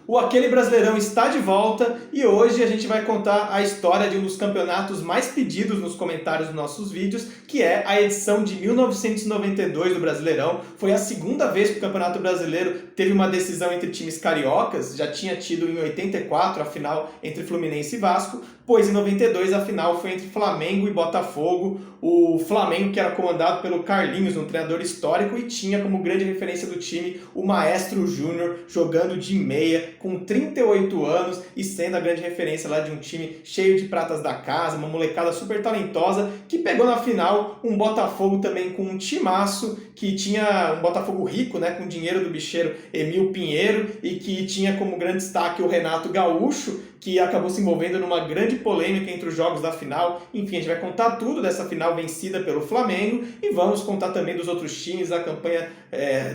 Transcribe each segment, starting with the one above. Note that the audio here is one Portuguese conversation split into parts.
O Aquele Brasileirão está de volta e hoje a gente vai contar a história de um dos campeonatos mais pedidos nos comentários dos nossos vídeos, que é a edição de 1992 do Brasileirão. Foi a segunda vez que o Campeonato Brasileiro teve uma decisão entre times cariocas, já tinha tido em 84 a final entre Fluminense e Vasco, pois em 92 a final foi entre Flamengo e Botafogo. O Flamengo, que era comandado pelo Carlinhos, um treinador histórico, e tinha como grande referência do time o Maestro Júnior, jogando de meia, com 38 anos e sendo a grande referência lá de um time cheio de pratas da casa, uma molecada super talentosa, que pegou na final um Botafogo também com um timaço, que tinha um Botafogo rico, né, com dinheiro do bicheiro Emil Pinheiro, e que tinha como grande destaque o Renato Gaúcho, que acabou se envolvendo numa grande polêmica entre os jogos da final. Enfim, a gente vai contar tudo dessa final vencida pelo Flamengo e vamos contar também dos outros times, a campanha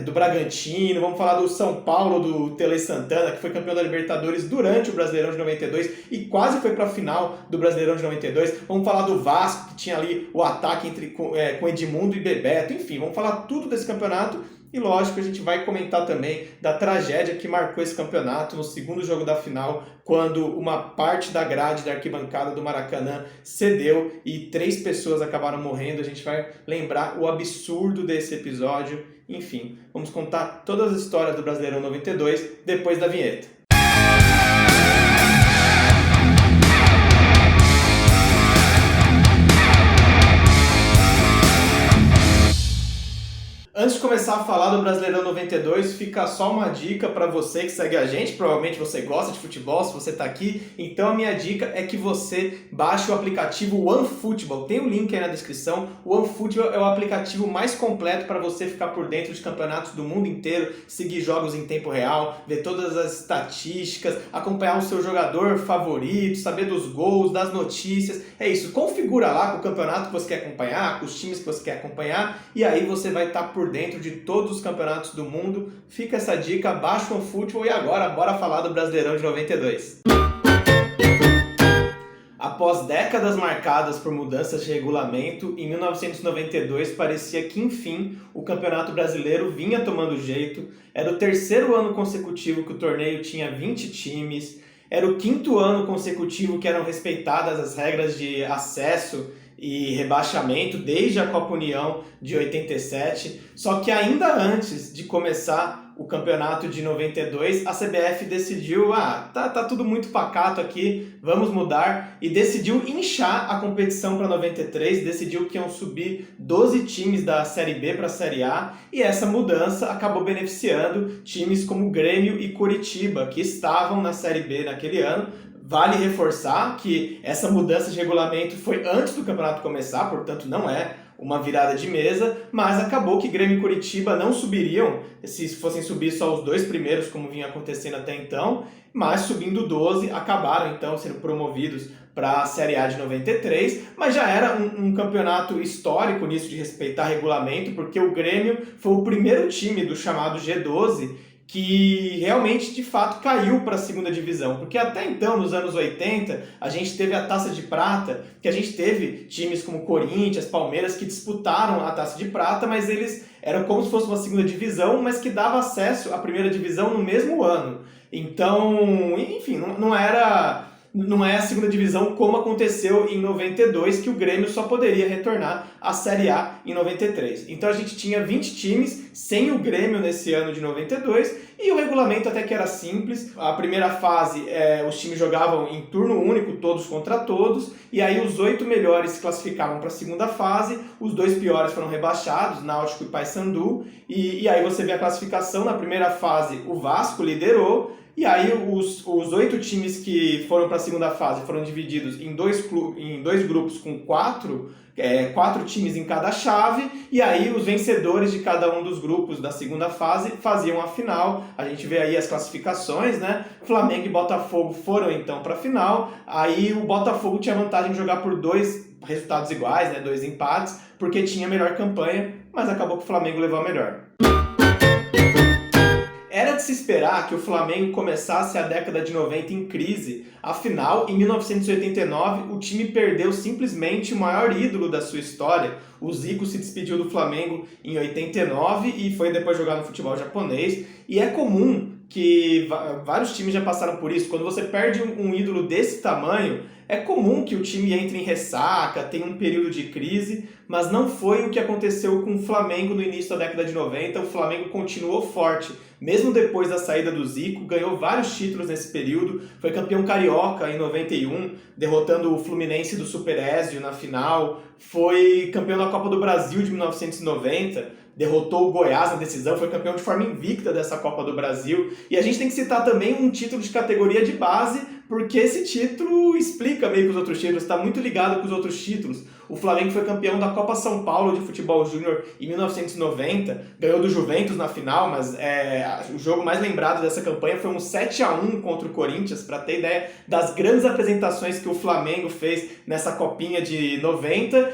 do Bragantino, vamos falar do São Paulo, do Tele Santana, que foi campeão da Libertadores durante o Brasileirão de 92 e quase foi para a final do Brasileirão de 92. Vamos falar do Vasco, que tinha ali o ataque com Edmundo e Bebeto. Enfim, vamos falar tudo desse campeonato. E lógico, a gente vai comentar também da tragédia que marcou esse campeonato no segundo jogo da final, quando uma parte da grade da arquibancada do Maracanã cedeu e 3 pessoas acabaram morrendo. A gente vai lembrar o absurdo desse episódio. Enfim, vamos contar todas as histórias do Brasileirão 92 depois da vinheta. Antes de começar a falar do Brasileirão 92, fica só uma dica para você que segue a gente. Provavelmente você gosta de futebol, se você está aqui. Então a minha dica é que você baixe o aplicativo OneFootball. Tem o link aí na descrição. O OneFootball é o aplicativo mais completo para você ficar por dentro de campeonatos do mundo inteiro, seguir jogos em tempo real, ver todas as estatísticas, acompanhar o seu jogador favorito, saber dos gols, das notícias. É isso, configura lá com o campeonato que você quer acompanhar, com os times que você quer acompanhar, e aí você vai estar por dentro de todos os campeonatos do mundo. Fica essa dica, baixa o futebol. E agora, bora falar do Brasileirão de 92. Após décadas marcadas por mudanças de regulamento, em 1992 parecia que, enfim, o Campeonato Brasileiro vinha tomando jeito. Era o terceiro ano consecutivo que o torneio tinha 20 times. Era o quinto ano consecutivo que eram respeitadas as regras de acesso e rebaixamento desde a Copa União de 87, só que ainda antes de começar o campeonato de 92, a CBF decidiu, tá tudo muito pacato aqui, vamos mudar, e decidiu inchar a competição para 93, decidiu que iam subir 12 times da Série B para a Série A, e essa mudança acabou beneficiando times como Grêmio e Coritiba, que estavam na Série B naquele ano. Vale reforçar que essa mudança de regulamento foi antes do campeonato começar, portanto não é uma virada de mesa, mas acabou que Grêmio e Coritiba não subiriam, se fossem subir só os 2 primeiros, como vinha acontecendo até então, mas subindo 12, acabaram então sendo promovidos para a Série A de 93, mas já era um campeonato histórico nisso de respeitar regulamento, porque o Grêmio foi o primeiro time do chamado G12 que realmente, de fato, caiu para a segunda divisão. Porque até então, nos anos 80, a gente teve a Taça de Prata, que a gente teve times como Corinthians, Palmeiras, que disputaram a Taça de Prata, mas eles eram como se fosse uma segunda divisão, mas que dava acesso à primeira divisão no mesmo ano. Então, enfim, não é a segunda divisão como aconteceu em 92, que o Grêmio só poderia retornar à Série A em 93. Então a gente tinha 20 times sem o Grêmio nesse ano de 92 e o regulamento até que era simples. A primeira fase, os times jogavam em turno único, todos contra todos, e aí os 8 melhores se classificavam para a segunda fase, os 2 piores foram rebaixados, Náutico e Paysandu, e aí você vê a classificação. Na primeira fase o Vasco liderou, e aí os 8 times que foram para a segunda fase foram divididos em dois grupos com 4 times em cada chave, e aí os vencedores de cada um dos grupos da segunda fase faziam a final. A gente vê aí as classificações, né? Flamengo e Botafogo foram então para a final, aí o Botafogo tinha vantagem de jogar por 2 resultados iguais, né? 2 empates, porque tinha melhor campanha, mas acabou que o Flamengo levou a melhor. Era de se esperar que o Flamengo começasse a década de 90 em crise. Afinal, em 1989, o time perdeu simplesmente o maior ídolo da sua história. O Zico se despediu do Flamengo em 89 e foi depois jogar no futebol japonês. E é comum que vários times já passaram por isso. Quando você perde um ídolo desse tamanho, é comum que o time entre em ressaca, tenha um período de crise, mas não foi o que aconteceu com o Flamengo no início da década de 90. O Flamengo continuou forte, mesmo depois da saída do Zico, ganhou vários títulos nesse período, foi campeão carioca em 91, derrotando o Fluminense do Super Ézio na final, foi campeão da Copa do Brasil de 1990, derrotou o Goiás na decisão, foi campeão de forma invicta dessa Copa do Brasil. E a gente tem que citar também um título de categoria de base, porque esse título explica meio que os outros títulos, está muito ligado com os outros títulos. O Flamengo foi campeão da Copa São Paulo de Futebol Júnior em 1990, ganhou do Juventus na final, mas o jogo mais lembrado dessa campanha foi um 7-1 contra o Corinthians, para ter ideia das grandes apresentações que o Flamengo fez nessa Copinha de 90,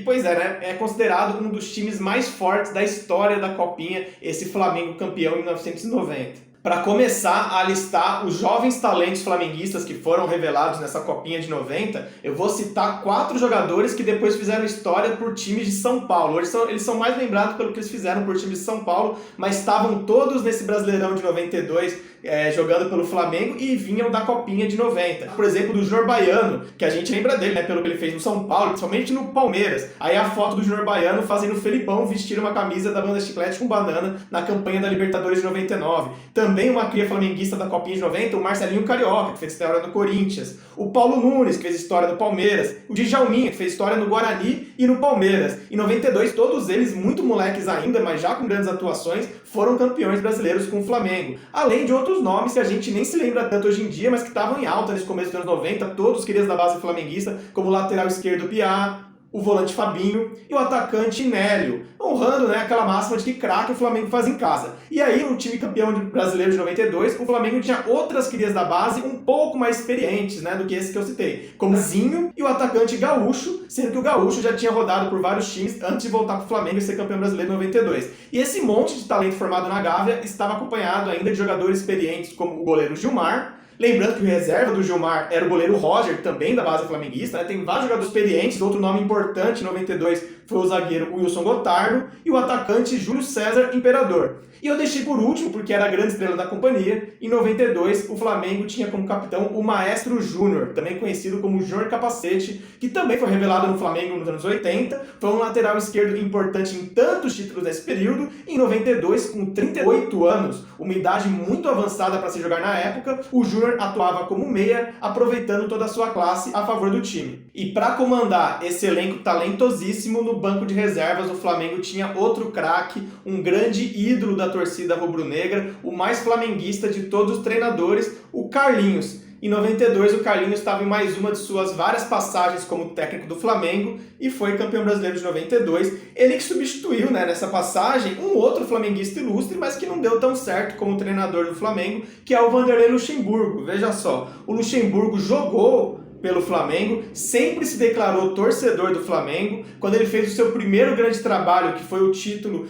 pois é, né? É considerado um dos times mais fortes da história da Copinha, esse Flamengo campeão em 1990. Para começar a listar os jovens talentos flamenguistas que foram revelados nessa Copinha de 90, eu vou citar 4 jogadores que depois fizeram história por times de São Paulo. Eles são mais lembrados pelo que eles fizeram por times de São Paulo, mas estavam todos nesse Brasileirão de 92 jogando pelo Flamengo e vinham da Copinha de 90. Por exemplo, do Júnior Baiano, que a gente lembra dele, né, pelo que ele fez no São Paulo, principalmente no Palmeiras. Aí a foto do Júnior Baiano fazendo o Felipão vestir uma camisa da banda Chiclete com banana na campanha da Libertadores de 99. Também uma cria flamenguista da Copinha de 90, o Marcelinho Carioca, que fez história no Corinthians. O Paulo Nunes, que fez história no Palmeiras. O Djalminha, que fez história no Guarani e no Palmeiras. Em 92, todos eles, muito moleques ainda, mas já com grandes atuações, foram campeões brasileiros com o Flamengo. Além de outros nomes que a gente nem se lembra tanto hoje em dia, mas que estavam em alta nesse começo dos anos 90, todos queridos da base flamenguista, como o lateral esquerdo Piá, o volante Fabinho e o atacante Nélio, honrando, né, aquela máxima de que craque o Flamengo faz em casa. E aí, no time campeão brasileiro de 92, o Flamengo tinha outras crias da base um pouco mais experientes, né, do que esse que eu citei, como Zinho e o atacante Gaúcho, sendo que o Gaúcho já tinha rodado por vários times antes de voltar para o Flamengo e ser campeão brasileiro em 92. E esse monte de talento formado na Gávea estava acompanhado ainda de jogadores experientes como o goleiro Gilmar. Lembrando que o reserva do Gilmar era o goleiro Roger, também da base flamenguista, né? Tem vários jogadores experientes. Outro nome importante em 92 foi o zagueiro Wilson Gotardo e o atacante Júlio César Imperador. E eu deixei por último, porque era a grande estrela da companhia, em 92 o Flamengo tinha como capitão o Maestro Júnior, também conhecido como Júnior Capacete, que também foi revelado no Flamengo nos anos 80, foi um lateral esquerdo importante em tantos títulos nesse período. Em 92, com 38 anos, uma idade muito avançada para se jogar na época, o Júnior atuava como meia, aproveitando toda a sua classe a favor do time. E para comandar esse elenco talentosíssimo, no banco de reservas o Flamengo tinha outro craque, um grande ídolo da torcida rubro-negra, o mais flamenguista de todos os treinadores, o Carlinhos. Em 92, o Carlinhos estava em mais uma de suas várias passagens como técnico do Flamengo e foi campeão brasileiro de 92. Ele que substituiu, né, nessa passagem um outro flamenguista ilustre, mas que não deu tão certo como treinador do Flamengo, que é o Vanderlei Luxemburgo. Veja só, o Luxemburgo jogou pelo Flamengo, sempre se declarou torcedor do Flamengo. Quando ele fez o seu primeiro grande trabalho, que foi o título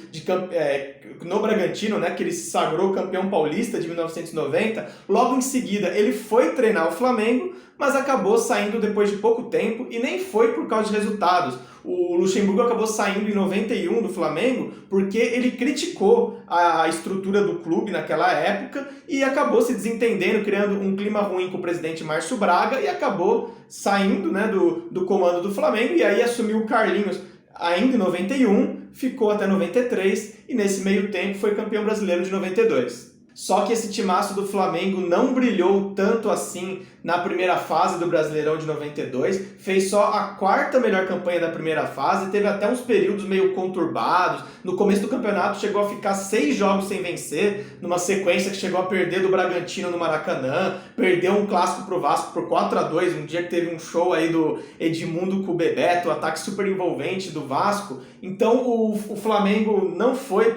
no Bragantino, né, que ele se sagrou campeão paulista de 1990, logo em seguida ele foi treinar o Flamengo, mas acabou saindo depois de pouco tempo e nem foi por causa de resultados. O Luxemburgo acabou saindo em 91 do Flamengo porque ele criticou a estrutura do clube naquela época e acabou se desentendendo, criando um clima ruim com o presidente Márcio Braga e acabou saindo, né, do comando do Flamengo, e aí assumiu o Carlinhos ainda em 91, ficou até 93 e nesse meio tempo foi campeão brasileiro de 92. Só que esse timaço do Flamengo não brilhou tanto assim na primeira fase do Brasileirão de 92, fez só a 4ª melhor campanha da primeira fase, teve até uns períodos meio conturbados. No começo do campeonato chegou a ficar 6 jogos sem vencer, numa sequência que chegou a perder do Bragantino no Maracanã, perdeu um clássico pro Vasco por 4-2, um dia que teve um show aí do Edmundo com o Bebeto, um ataque super envolvente do Vasco. Então o Flamengo não foi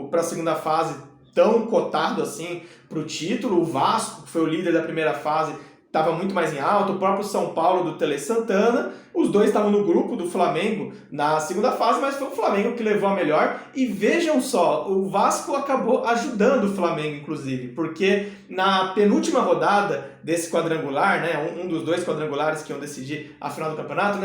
para a segunda fase tão cotado assim para o título. O Vasco, que foi o líder da primeira fase, estava muito mais em alta, o próprio São Paulo do Tele Santana, os dois estavam no grupo do Flamengo na segunda fase, mas foi o Flamengo que levou a melhor. E vejam só, o Vasco acabou ajudando o Flamengo, inclusive, porque na penúltima rodada desse quadrangular, né, um dos 2 quadrangulares que iam decidir a final do campeonato,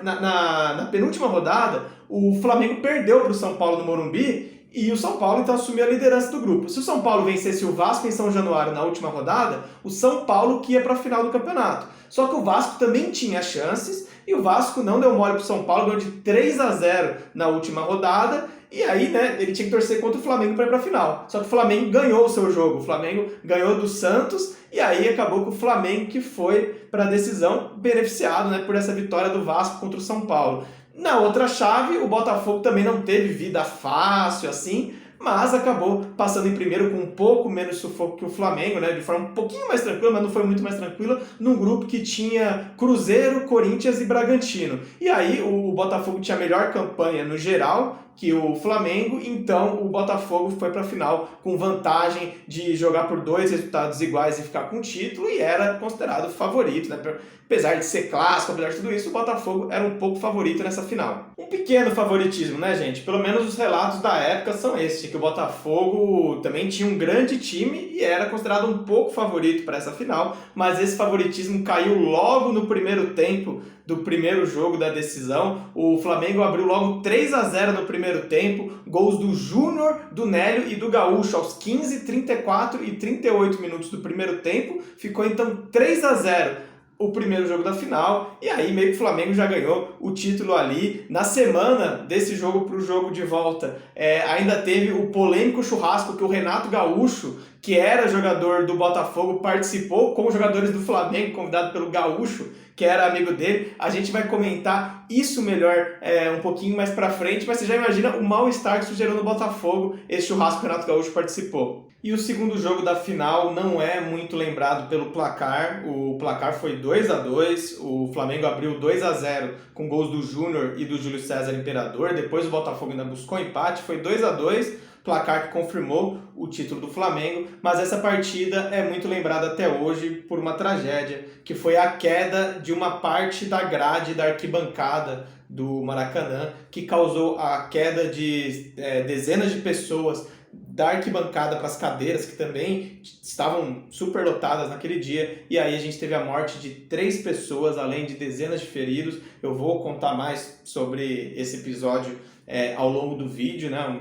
na penúltima rodada, o Flamengo perdeu para o São Paulo no Morumbi e o São Paulo então assumiu a liderança do grupo. Se o São Paulo vencesse o Vasco em São Januário na última rodada, o São Paulo que ia para a final do campeonato. Só que o Vasco também tinha chances, e o Vasco não deu mole pro São Paulo, ganhou de 3-0 na última rodada, e aí, né, ele tinha que torcer contra o Flamengo para ir para a final. Só que o Flamengo ganhou o seu jogo, o Flamengo ganhou do Santos, e aí acabou com o Flamengo que foi para a decisão, beneficiado, né, por essa vitória do Vasco contra o São Paulo. Na outra chave, o Botafogo também não teve vida fácil assim, mas acabou passando em primeiro com um pouco menos sufoco que o Flamengo, né? De forma um pouquinho mais tranquila, mas não foi muito mais tranquila, num grupo que tinha Cruzeiro, Corinthians e Bragantino. E aí o Botafogo tinha a melhor campanha no geral que o Flamengo, então o Botafogo foi para a final com vantagem de jogar por 2 resultados iguais e ficar com o título, e era considerado favorito, né? Apesar de ser clássico, apesar de tudo isso, o Botafogo era um pouco favorito nessa final. Um pequeno favoritismo, né, gente? Pelo menos os relatos da época são esses, que o Botafogo também tinha um grande time e era considerado um pouco favorito para essa final, mas esse favoritismo caiu logo no primeiro tempo do primeiro jogo da decisão. O Flamengo abriu logo 3-0 no primeiro tempo, gols do Júnior, do Nélio e do Gaúcho aos 15, 34 e 38 minutos do primeiro tempo. Ficou então 3-0 o primeiro jogo da final, e aí meio que o Flamengo já ganhou o título ali. Na semana desse jogo para o jogo de volta, ainda teve o polêmico churrasco que o Renato Gaúcho, que era jogador do Botafogo, participou com os jogadores do Flamengo, convidado pelo Gaúcho, que era amigo dele. A gente vai comentar isso melhor um pouquinho mais pra frente, mas você já imagina o mal-estar que isso gerou no Botafogo, esse churrasco que o Renato Gaúcho participou. E o segundo jogo da final não é muito lembrado pelo placar. O placar foi 2-2, o Flamengo abriu 2-0 com gols do Júnior e do Júlio César Imperador, depois o Botafogo ainda buscou empate, foi 2-2, placar que confirmou o título do Flamengo, mas essa partida é muito lembrada até hoje por uma tragédia, que foi a queda de uma parte da grade da arquibancada do Maracanã, que causou a queda de dezenas de pessoas da arquibancada para as cadeiras, que também estavam superlotadas naquele dia, e aí a gente teve a morte de 3 pessoas, além de dezenas de feridos. Eu vou contar mais sobre esse episódio ao longo do vídeo, né?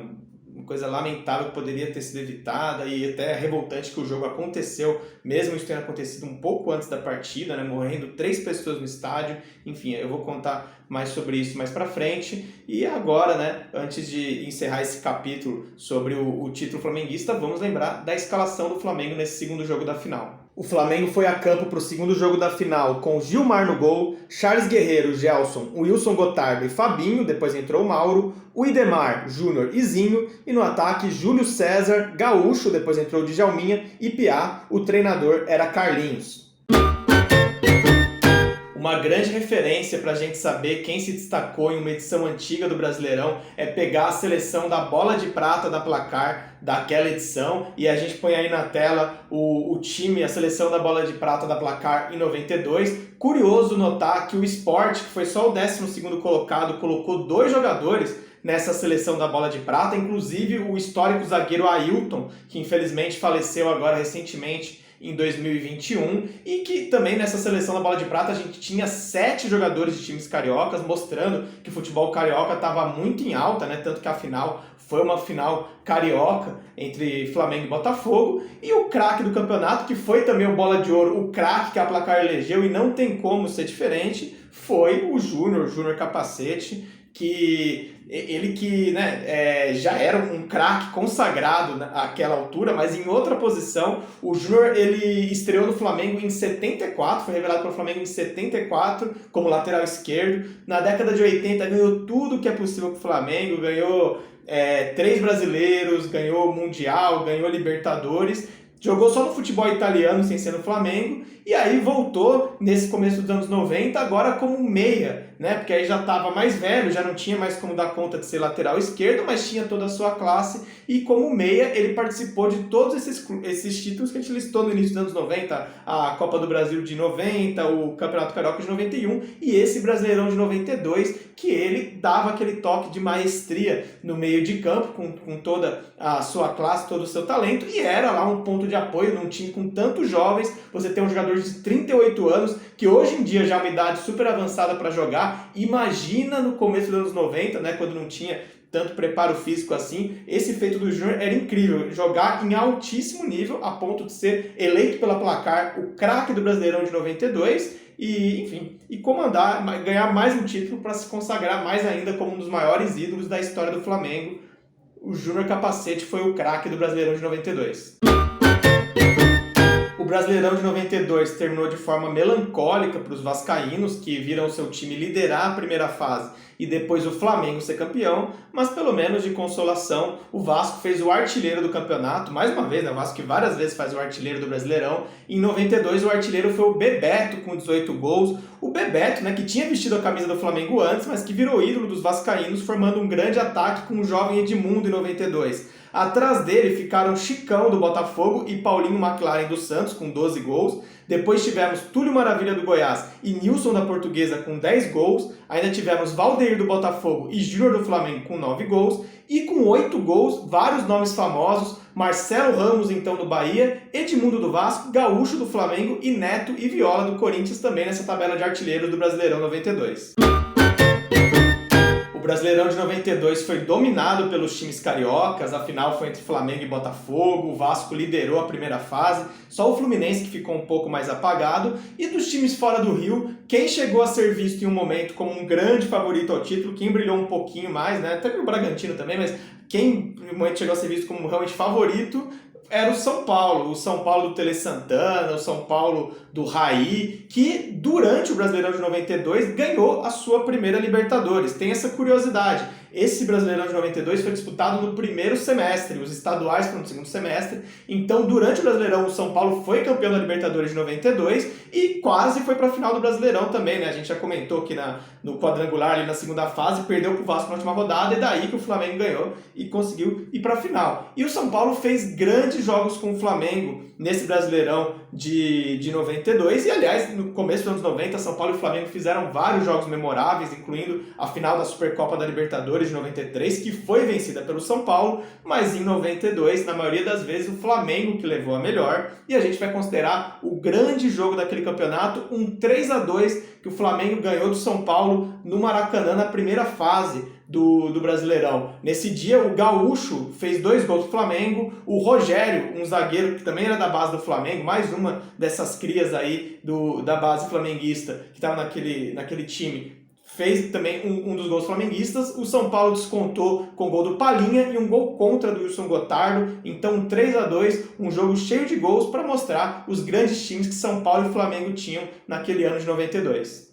Uma coisa lamentável que poderia ter sido evitada, e até revoltante que o jogo aconteceu, mesmo isso tendo acontecido um pouco antes da partida, né, morrendo 3 pessoas no estádio. Enfim, eu vou contar mais sobre isso mais pra frente. E agora, né, antes de encerrar esse capítulo sobre o título flamenguista, vamos lembrar da escalação do Flamengo nesse segundo jogo da final. O Flamengo foi a campo para o segundo jogo da final com Gilmar no gol, Charles Guerreiro, Gelson, Wilson Gotardo e Fabinho, depois entrou o Mauro, o Idemar, Júnior e Zinho, e no ataque Júlio César, Gaúcho, depois entrou o Djalminha e Piá. O treinador era Carlinhos. Uma grande referência para a gente saber quem se destacou em uma edição antiga do Brasileirão é pegar a seleção da bola de prata da Placar daquela edição, e a gente põe aí na tela o time, a seleção da bola de prata da Placar em 92. Curioso notar que o Sport, que foi só o 12º colocado, colocou 2 jogadores nessa seleção da bola de prata, inclusive o histórico zagueiro Ailton, que infelizmente faleceu agora recentemente em 2021, e que também nessa seleção da bola de prata a gente tinha 7 jogadores de times cariocas, mostrando que o futebol carioca estava muito em alta, né? Tanto que a final foi uma final carioca entre Flamengo e Botafogo, e o craque do campeonato, que foi também o Bola de Ouro, o craque que a Placar elegeu, e não tem como ser diferente, foi o Júnior Capacete, que ele que, né, já era um craque consagrado naquela altura, mas em outra posição. O Júnior, ele estreou no Flamengo em 74, foi revelado pelo Flamengo em 74 como lateral esquerdo. Na década de 80 ganhou tudo que é possível com o Flamengo, ganhou 3 brasileiros, ganhou Mundial, ganhou Libertadores. Jogou só no futebol italiano, sem ser no Flamengo, e aí voltou nesse começo dos anos 90, agora como meia, né? Porque aí já estava mais velho, já não tinha mais como dar conta de ser lateral esquerdo, mas tinha toda a sua classe, e como meia ele participou de todos esses títulos que a gente listou no início dos anos 90, a Copa do Brasil de 90, o Campeonato Carioca de 91, e esse Brasileirão de 92, que ele dava aquele toque de maestria no meio de campo, com toda a sua classe, todo o seu talento, e era lá um ponto de apoio num time com tantos jovens. Você tem um jogador de 38 anos, que hoje em dia já é uma idade super avançada para jogar. Imagina no começo dos anos 90, né, quando não tinha tanto preparo físico assim. Esse feito do Júnior era incrível, jogar em altíssimo nível, a ponto de ser eleito pela Placar o craque do Brasileirão de 92 e, enfim, e comandar, ganhar mais um título para se consagrar mais ainda como um dos maiores ídolos da história do Flamengo. O Júnior Capacete foi o craque do Brasileirão de 92. O Brasileirão de 92 terminou de forma melancólica para os vascaínos, que viram seu time liderar a primeira fase e depois o Flamengo ser campeão, mas pelo menos de consolação, o Vasco fez o artilheiro do campeonato, mais uma vez, né? O Vasco que várias vezes faz o artilheiro do Brasileirão. Em 92 o artilheiro foi o Bebeto com 18 gols. O Bebeto, né, que tinha vestido a camisa do Flamengo antes, mas que virou ídolo dos vascaínos, formando um grande ataque com o jovem Edmundo em 92. Atrás dele ficaram Chicão do Botafogo e Paulinho McLaren do Santos com 12 gols. Depois tivemos Túlio Maravilha do Goiás e Nilson da Portuguesa com 10 gols. Ainda tivemos Valdeir do Botafogo e Júnior do Flamengo com 9 gols. E com 8 gols, vários nomes famosos: Marcelo Ramos, então, do Bahia, Edmundo do Vasco, Gaúcho do Flamengo e Neto e Viola do Corinthians também nessa tabela de artilheiros do Brasileirão 92. O Brasileirão de 92 foi dominado pelos times cariocas, a final foi entre Flamengo e Botafogo, o Vasco liderou a primeira fase, só o Fluminense que ficou um pouco mais apagado, e dos times fora do Rio, quem chegou a ser visto em um momento como um grande favorito ao título, quem brilhou um pouquinho mais, né? Até o Bragantino também, mas quem no momento chegou a ser visto como realmente favorito era o São Paulo do Tele Santana, o São Paulo do Raí, que durante o Brasileirão de 92 ganhou a sua primeira Libertadores. Tem essa curiosidade. Esse Brasileirão de 92 foi disputado no primeiro semestre, os estaduais foram no segundo semestre. Então, durante o Brasileirão, o São Paulo foi campeão da Libertadores de 92 e quase foi para a final do Brasileirão também, né? A gente já comentou que no quadrangular, ali na segunda fase, perdeu para o Vasco na última rodada, e daí que o Flamengo ganhou e conseguiu ir para a final. E o São Paulo fez grandes jogos com o Flamengo nesse Brasileirão de 92, e aliás, no começo dos anos 90, São Paulo e Flamengo fizeram vários jogos memoráveis, incluindo a final da Supercopa da Libertadores de 93, que foi vencida pelo São Paulo, mas em 92, na maioria das vezes, o Flamengo que levou a melhor, e a gente vai considerar o grande jogo daquele campeonato, um 3-2 que o Flamengo ganhou do São Paulo no Maracanã na primeira fase do Brasileirão. Nesse dia, o Gaúcho fez 2 gols do Flamengo, o Rogério, um zagueiro que também era da base do Flamengo, mais uma dessas crias aí da base flamenguista que estava naquele time, fez também um dos gols flamenguistas. O São Paulo descontou com o gol do Palhinha e um gol contra do Wilson Gotardo. Então 3-2, um jogo cheio de gols para mostrar os grandes times que São Paulo e Flamengo tinham naquele ano de 92.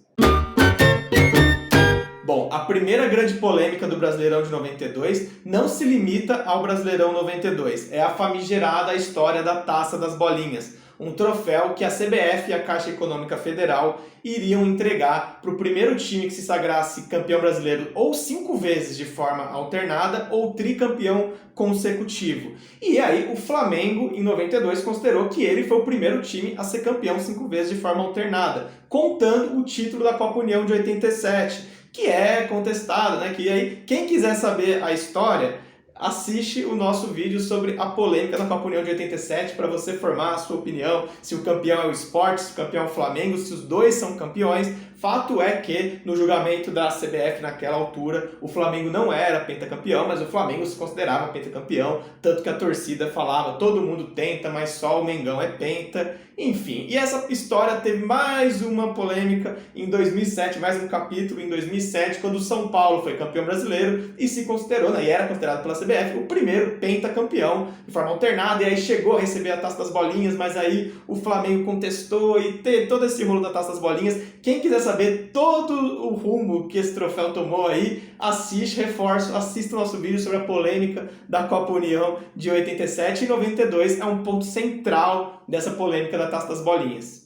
Bom, a primeira grande polêmica do Brasileirão de 92 não se limita ao Brasileirão 92, é a famigerada história da Taça das Bolinhas, um troféu que a CBF e a Caixa Econômica Federal iriam entregar para o primeiro time que se sagrasse campeão brasileiro ou 5 vezes de forma alternada ou tricampeão consecutivo. E aí o Flamengo, em 92, considerou que ele foi o primeiro time a ser campeão 5 vezes de forma alternada, contando o título da Copa União de 87, que é contestado, né? Que aí, quem quiser saber a história, assiste o nosso vídeo sobre a polêmica da Copa União de 87 para você formar a sua opinião, se o campeão é o Sport, se o campeão é o Flamengo, se os dois são campeões. Fato é que, no julgamento da CBF naquela altura, o Flamengo não era pentacampeão, mas o Flamengo se considerava pentacampeão, tanto que a torcida falava, todo mundo tenta, mas só o Mengão é penta. Enfim, e essa história teve mais uma polêmica em 2007, mais um capítulo em 2007, quando o São Paulo foi campeão brasileiro e se considerou, né, e era considerado pela CBF, o primeiro pentacampeão de forma alternada, e aí chegou a receber a Taça das Bolinhas, mas aí o Flamengo contestou e teve todo esse rolo da Taça das Bolinhas. Quem quiser saber todo o rumo que esse troféu tomou aí, assista o nosso vídeo sobre a polêmica da Copa União de 87 e 92, é um ponto central dessa polêmica da Taça das Bolinhas.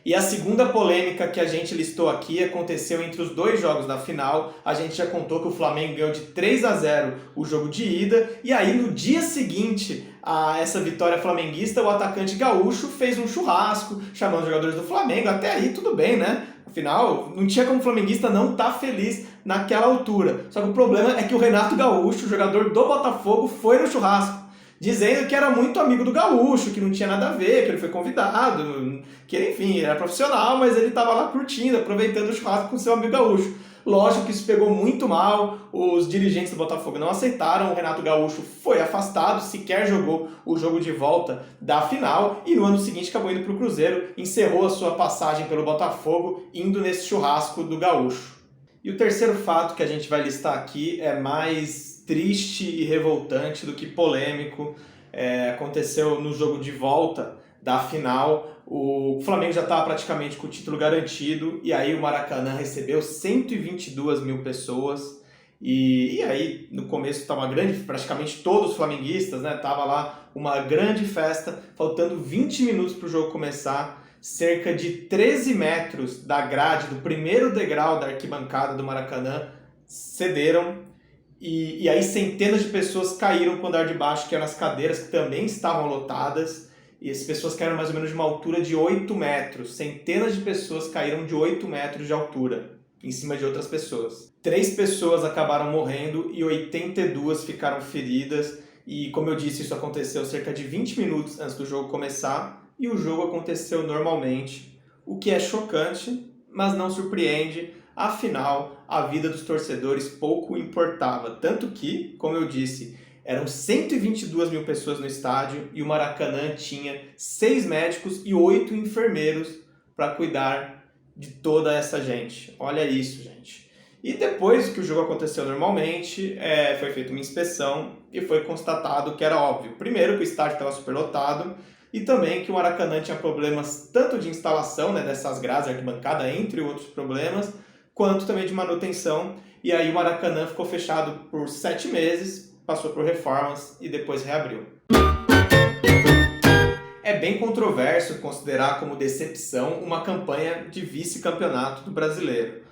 E a segunda polêmica que a gente listou aqui aconteceu entre os 2 jogos da final. A gente já contou que o Flamengo ganhou de 3-0 o jogo de ida, e aí no dia seguinte a essa vitória flamenguista, o atacante Gaúcho fez um churrasco, chamando os jogadores do Flamengo. Até aí tudo bem, né? Afinal, não tinha como o flamenguista não estar feliz naquela altura. Só que o problema é que o Renato Gaúcho, jogador do Botafogo, foi no churrasco, dizendo que era muito amigo do Gaúcho, que não tinha nada a ver, que ele foi convidado, que enfim, era profissional, mas ele estava lá curtindo, aproveitando o churrasco com seu amigo Gaúcho. Lógico que isso pegou muito mal, os dirigentes do Botafogo não aceitaram, o Renato Gaúcho foi afastado, sequer jogou o jogo de volta da final e no ano seguinte acabou indo para o Cruzeiro, encerrou a sua passagem pelo Botafogo indo nesse churrasco do Gaúcho. E o terceiro fato que a gente vai listar aqui é mais triste e revoltante do que polêmico. Aconteceu no jogo de volta da final, o Flamengo já estava praticamente com o título garantido e aí o Maracanã recebeu 122 mil pessoas e aí no começo estava praticamente todos os flamenguistas, né? Tava lá uma grande festa, faltando 20 minutos para o jogo começar, cerca de 13 metros da grade, do primeiro degrau da arquibancada do Maracanã, cederam. E aí centenas de pessoas caíram para o andar de baixo, que eram as cadeiras que também estavam lotadas. E as pessoas caíram mais ou menos de uma altura de 8 metros. Centenas de pessoas caíram de 8 metros de altura, em cima de outras pessoas. 3 pessoas acabaram morrendo e 82 ficaram feridas. E como eu disse, isso aconteceu cerca de 20 minutos antes do jogo começar. E o jogo aconteceu normalmente, o que é chocante, mas não surpreende. Afinal, a vida dos torcedores pouco importava. Tanto que, como eu disse, eram 122 mil pessoas no estádio e o Maracanã tinha 6 médicos e 8 enfermeiros para cuidar de toda essa gente. Olha isso, gente. E depois que o jogo aconteceu normalmente, foi feita uma inspeção e foi constatado que era óbvio. Primeiro, que o estádio estava superlotado e também que o Maracanã tinha problemas tanto de instalação, né, dessas grades, arquibancada, entre outros problemas, quanto também de manutenção. E aí o Maracanã ficou fechado por 7 meses, passou por reformas e depois reabriu. É bem controverso considerar como decepção uma campanha de vice-campeonato do Brasileiro.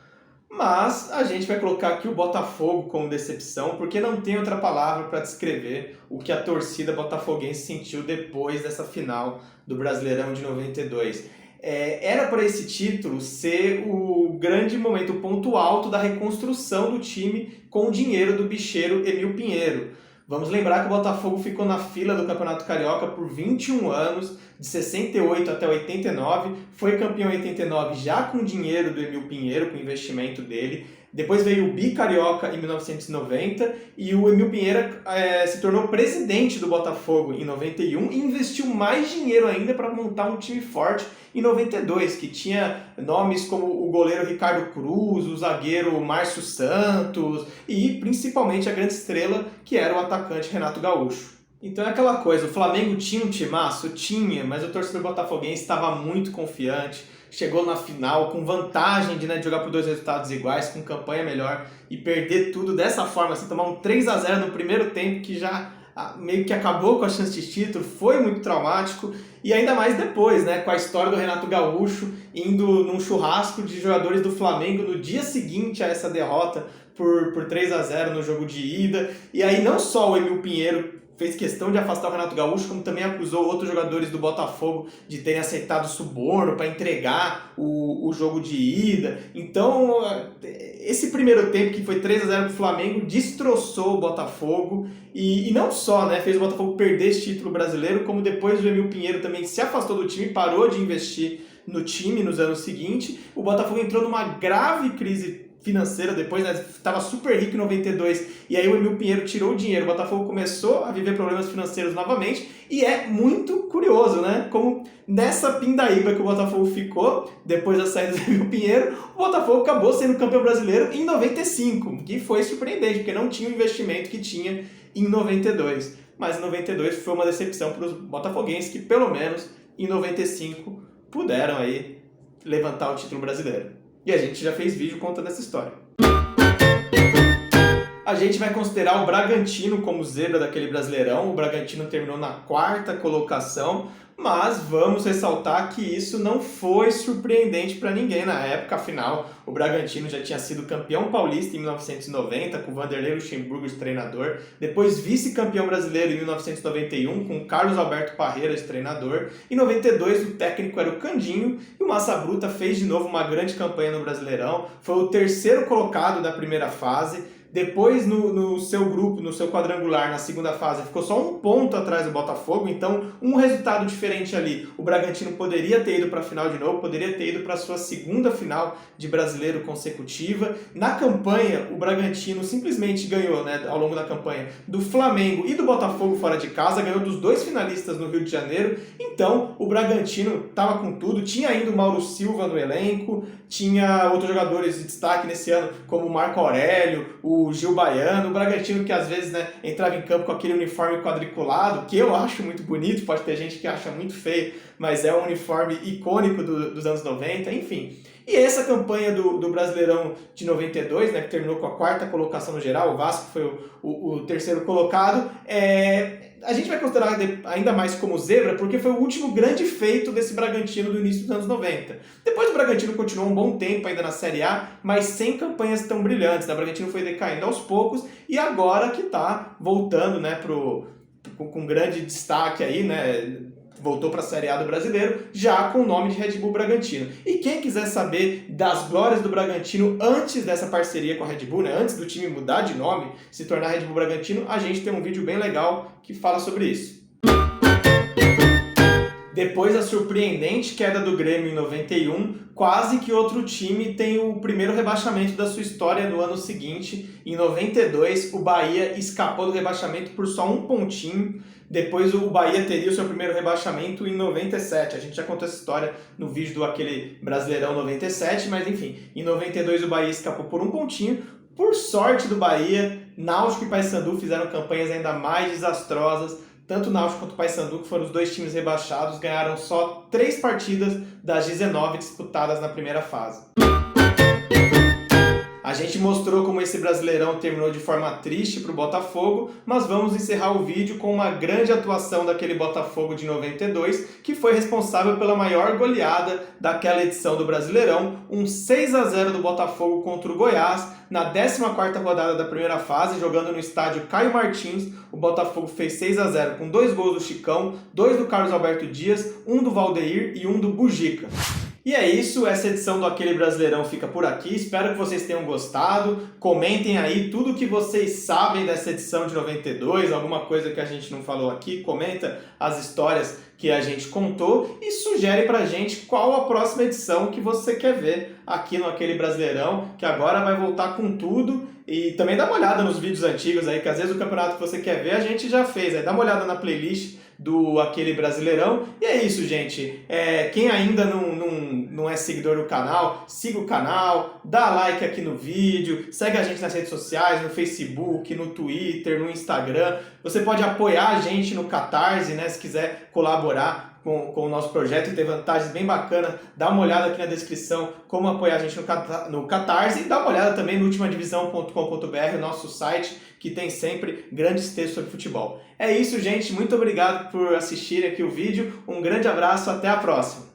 Mas a gente vai colocar aqui o Botafogo como decepção, porque não tem outra palavra para descrever o que a torcida botafoguense sentiu depois dessa final do Brasileirão de 92. Era para esse título ser o grande momento, o ponto alto da reconstrução do time com o dinheiro do bicheiro Emil Pinheiro. Vamos lembrar que o Botafogo ficou na fila do Campeonato Carioca por 21 anos, de 68 até 89, foi campeão em 89 já com o dinheiro do Emil Pinheiro, com o investimento dele. Depois veio o Bicarioca em 1990 e o Emil Pinheiro se tornou presidente do Botafogo em 91 e investiu mais dinheiro ainda para montar um time forte em 92, que tinha nomes como o goleiro Ricardo Cruz, o zagueiro Márcio Santos e principalmente a grande estrela que era o atacante Renato Gaúcho. Então é aquela coisa, o Flamengo tinha um timaço? Tinha, mas o torcedor botafoguense estava muito confiante, chegou na final com vantagem de jogar por 2 resultados iguais, com campanha melhor e perder tudo dessa forma, assim, tomar um 3-0 no primeiro tempo que já meio que acabou com a chance de título, foi muito traumático e ainda mais depois, né, com a história do Renato Gaúcho indo num churrasco de jogadores do Flamengo no dia seguinte a essa derrota por 3-0 no jogo de ida, e aí não só o Emil Pinheiro fez questão de afastar o Renato Gaúcho, como também acusou outros jogadores do Botafogo de terem aceitado suborno para entregar o jogo de ida. Então, esse primeiro tempo, que foi 3-0 para o Flamengo, destroçou o Botafogo e não só, né, fez o Botafogo perder esse título brasileiro, como depois o Emil Pinheiro também se afastou do time, parou de investir no time nos anos seguintes. O Botafogo entrou numa grave crise financeira depois, né? Estava super rico em 92 e aí o Emil Pinheiro tirou o dinheiro, o Botafogo começou a viver problemas financeiros novamente e é muito curioso, né? Como nessa pindaíba que o Botafogo ficou depois da saída do Emil Pinheiro, o Botafogo acabou sendo campeão brasileiro em 95, que foi surpreendente, porque não tinha o investimento que tinha em 92. Mas em 92 foi uma decepção para os botafoguenses que pelo menos em 95 puderam aí levantar o título brasileiro. E a gente já fez vídeo contando essa história. A gente vai considerar o Bragantino como zebra daquele Brasileirão. O Bragantino terminou na 4ª colocação, mas vamos ressaltar que isso não foi surpreendente para ninguém na época. Afinal, o Bragantino já tinha sido campeão paulista em 1990, com Vanderlei Luxemburgo de treinador, depois vice-campeão brasileiro em 1991, com Carlos Alberto Parreira de treinador. Em 92, o técnico era o Candinho, e o Massa Bruta fez de novo uma grande campanha no Brasileirão, foi o 3º colocado da primeira fase. Depois, no seu grupo, no seu quadrangular, na segunda fase, ficou só um ponto atrás do Botafogo, então um resultado diferente ali. O Bragantino poderia ter ido para a final de novo, poderia ter ido para a sua segunda final de Brasileiro consecutiva. Na campanha, o Bragantino simplesmente ganhou, né, ao longo da campanha, do Flamengo e do Botafogo fora de casa, ganhou dos dois finalistas no Rio de Janeiro. Então, o Bragantino estava com tudo, tinha ainda o Mauro Silva no elenco, tinha outros jogadores de destaque nesse ano, como o Marco Aurélio, o Gil Baiano, o Bragantino que às vezes, né, entrava em campo com aquele uniforme quadriculado, que eu acho muito bonito, pode ter gente que acha muito feio, mas é um uniforme icônico dos anos 90, enfim. E essa campanha do Brasileirão de 92, né, que terminou com a quarta colocação no geral, o Vasco foi o terceiro colocado, a gente vai considerar ainda mais como zebra, porque foi o último grande feito desse Bragantino do início dos anos 90. Depois o Bragantino continuou um bom tempo ainda na Série A, mas sem campanhas tão brilhantes. O Bragantino foi decaindo aos poucos e agora que está voltando, né, com grande destaque aí, né, voltou para a Série A do Brasileiro, já com o nome de Red Bull Bragantino. E quem quiser saber das glórias do Bragantino antes dessa parceria com a Red Bull, né, antes do time mudar de nome, se tornar Red Bull Bragantino, a gente tem um vídeo bem legal que fala sobre isso. Depois da surpreendente queda do Grêmio em 91, quase que outro time tem o primeiro rebaixamento da sua história no ano seguinte. Em 92, o Bahia escapou do rebaixamento por só um pontinho. Depois o Bahia teria o seu primeiro rebaixamento em 97. A gente já contou essa história no vídeo do aquele Brasileirão 97, mas enfim, em 92 o Bahia escapou por um pontinho. Por sorte do Bahia, Náutico e Paysandu fizeram campanhas ainda mais desastrosas. Tanto o Náutico quanto o Paysandu, que foram os dois times rebaixados, ganharam só 3 partidas das 19 disputadas na primeira fase. A gente mostrou como esse Brasileirão terminou de forma triste para o Botafogo, mas vamos encerrar o vídeo com uma grande atuação daquele Botafogo de 92, que foi responsável pela maior goleada daquela edição do Brasileirão, um 6-0 do Botafogo contra o Goiás, na 14ª rodada da primeira fase, jogando no estádio Caio Martins. O Botafogo fez 6-0 com 2 gols do Chicão, 2 do Carlos Alberto Dias, 1 do Valdeir e 1 do Bugica. E é isso, essa edição do Aquele Brasileirão fica por aqui, espero que vocês tenham gostado, comentem aí tudo que vocês sabem dessa edição de 92, alguma coisa que a gente não falou aqui, comenta as histórias que a gente contou e sugere pra gente qual a próxima edição que você quer ver aqui no Aquele Brasileirão, que agora vai voltar com tudo. E também dá uma olhada nos vídeos antigos aí, que às vezes o campeonato que você quer ver a gente já fez, aí dá uma olhada na playlist do Aquele Brasileirão. E é isso, gente. Quem ainda não é seguidor do canal, siga o canal, dá like aqui no vídeo, segue a gente nas redes sociais, no Facebook, no Twitter, no Instagram. Você pode apoiar a gente no Catarse, né, se quiser colaborar com o nosso projeto e ter vantagens bem bacanas. Dá uma olhada aqui na descrição como apoiar a gente no Catarse e dá uma olhada também no ultimadivisão.com.br, o nosso site, que tem sempre grandes textos sobre futebol. É isso, gente. Muito obrigado por assistir aqui o vídeo. Um grande abraço. Até a próxima.